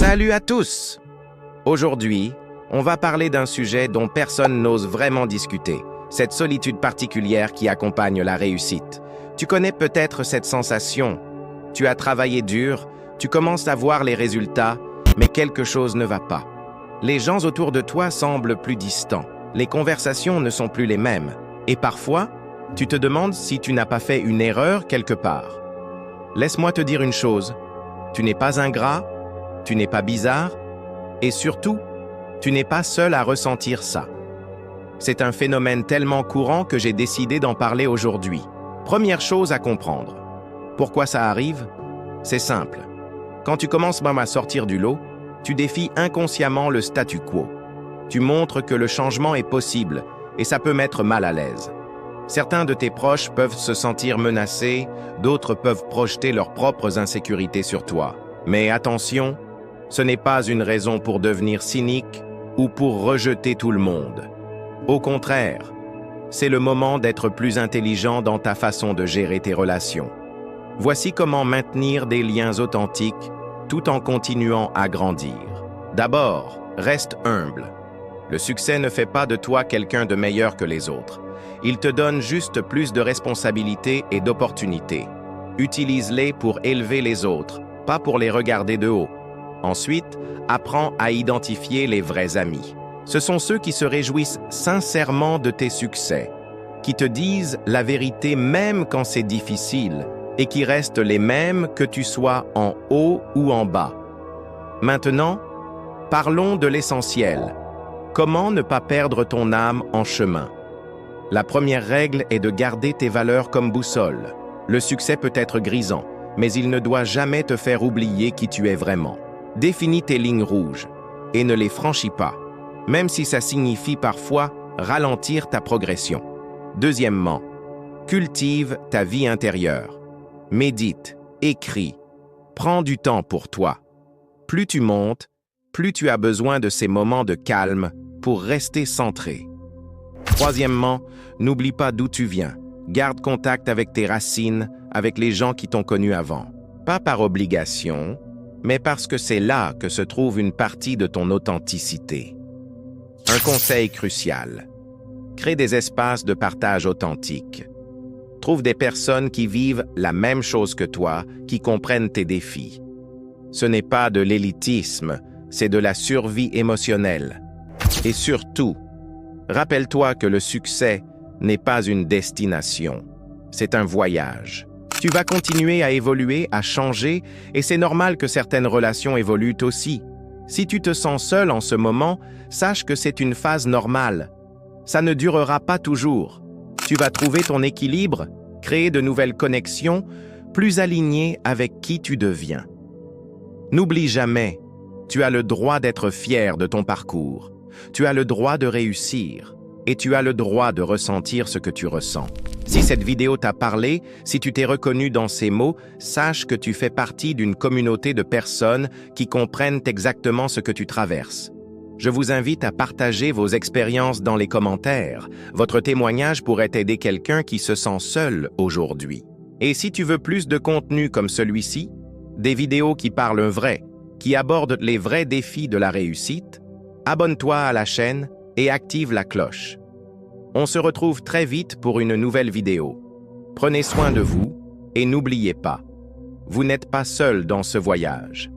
Salut à tous! Aujourd'hui, on va parler d'un sujet dont personne n'ose vraiment discuter, cette solitude particulière qui accompagne la réussite. Tu connais peut-être cette sensation. Tu as travaillé dur, tu commences à voir les résultats, mais quelque chose ne va pas. Les gens autour de toi semblent plus distants, les conversations ne sont plus les mêmes, et parfois, tu te demandes si tu n'as pas fait une erreur quelque part. Laisse-moi te dire une chose, tu n'es pas ingrat, tu n'es pas bizarre, et surtout, tu n'es pas seul à ressentir ça. C'est un phénomène tellement courant que j'ai décidé d'en parler aujourd'hui. Première chose à comprendre. Pourquoi ça arrive? C'est simple. Quand tu commences même à sortir du lot, tu défies inconsciemment le statu quo. Tu montres que le changement est possible, et ça peut mettre mal à l'aise. Certains de tes proches peuvent se sentir menacés, d'autres peuvent projeter leurs propres insécurités sur toi. Mais attention, ce n'est pas une raison pour devenir cynique ou pour rejeter tout le monde. Au contraire, c'est le moment d'être plus intelligent dans ta façon de gérer tes relations. Voici comment maintenir des liens authentiques tout en continuant à grandir. D'abord, reste humble. Le succès ne fait pas de toi quelqu'un de meilleur que les autres. Il te donne juste plus de responsabilités et d'opportunités. Utilise-les pour élever les autres, pas pour les regarder de haut. Ensuite, apprends à identifier les vrais amis. Ce sont ceux qui se réjouissent sincèrement de tes succès, qui te disent la vérité même quand c'est difficile et qui restent les mêmes que tu sois en haut ou en bas. Maintenant, parlons de l'essentiel. Comment ne pas perdre ton âme en chemin? La première règle est de garder tes valeurs comme boussole. Le succès peut être grisant, mais il ne doit jamais te faire oublier qui tu es vraiment. Définis tes lignes rouges et ne les franchis pas, même si ça signifie parfois ralentir ta progression. Deuxièmement, cultive ta vie intérieure. Médite, écris, prends du temps pour toi. Plus tu montes, plus tu as besoin de ces moments de calme pour rester centré. Troisièmement, n'oublie pas d'où tu viens. Garde contact avec tes racines, avec les gens qui t'ont connu avant. Pas par obligation, mais parce que c'est là que se trouve une partie de ton authenticité. Un conseil crucial. Crée des espaces de partage authentiques. Trouve des personnes qui vivent la même chose que toi, qui comprennent tes défis. Ce n'est pas de l'élitisme, c'est de la survie émotionnelle. Et surtout, rappelle-toi que le succès n'est pas une destination, c'est un voyage. Tu vas continuer à évoluer, à changer, et c'est normal que certaines relations évoluent aussi. Si tu te sens seul en ce moment, sache que c'est une phase normale. Ça ne durera pas toujours. Tu vas trouver ton équilibre, créer de nouvelles connexions, plus alignées avec qui tu deviens. N'oublie jamais, tu as le droit d'être fier de ton parcours. Tu as le droit de réussir. Et tu as le droit de ressentir ce que tu ressens. Si cette vidéo t'a parlé, si tu t'es reconnu dans ces mots, sache que tu fais partie d'une communauté de personnes qui comprennent exactement ce que tu traverses. Je vous invite à partager vos expériences dans les commentaires. Votre témoignage pourrait aider quelqu'un qui se sent seul aujourd'hui. Et si tu veux plus de contenu comme celui-ci, des vidéos qui parlent vrai, qui abordent les vrais défis de la réussite, abonne-toi à la chaîne et active la cloche. On se retrouve très vite pour une nouvelle vidéo. Prenez soin de vous et n'oubliez pas, vous n'êtes pas seul dans ce voyage.